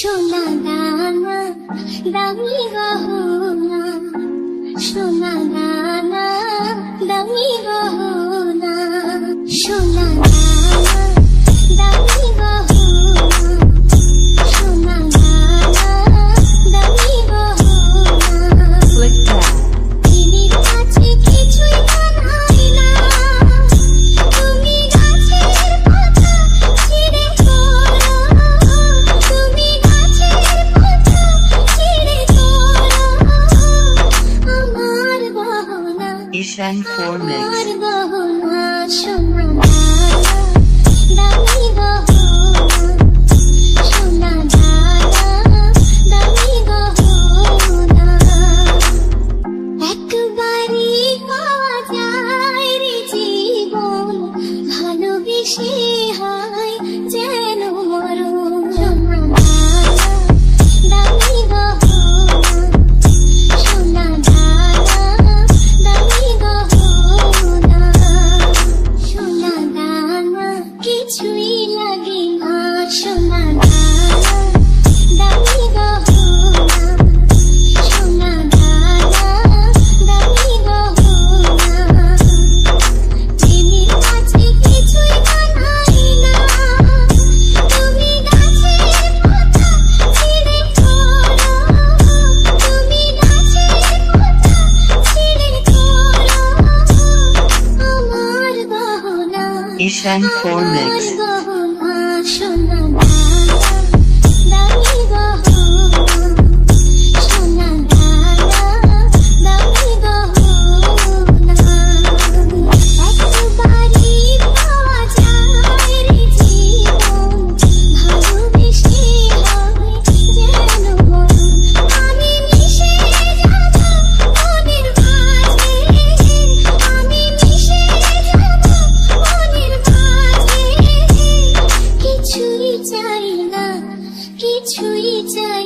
সোনা দানা দামি গহনা, সোনা দানা দামি গহনা, সোনা দানা দামি গহনা, সোনা দানা দামি গহনা। তিমির কাছে কিছুই জানাই না, তুমি গাছের পাতা ছিঁড়ে তোলো, তুমি গাছের পাতা ছিঁড়ে তোলো, আমার গহনা, Ishan 4 Mix. আমার গহনা, সোনা দানা দামি গহনা, সোনা দানা দামি গহনা। একবারই পাওয়া যায় রে জীবন, ভালোবেসে হয় যেন মরণ। সোনা দানা দামি গহনা, সোনা দানা দামি গহনা, সোনা দানা কিছুই লাগে না, সোনা দানা দামি গহনা, সোনা দানা দামি গহনা। তিমির কাছে কিছুই জানাই না, তুমি গাছের পাতা ছিঁড়ে তোলো, তুমি গাছের পাতা ছিঁড়ে তোলো, আমার গহনা, Ishan 4 আমার Mix. গহনা, সোনা দানা দামি গহনা, সোনা দানা দামি গহনা। একবারই পাওয়া যায় রে জীবন, ভালোবেসে হয় যেন মরণ। আমি মিশে যাব মনের মাঝে, আমি মিশে যাব মনের মাঝে, কিছুই চাই না, কিছুই চাই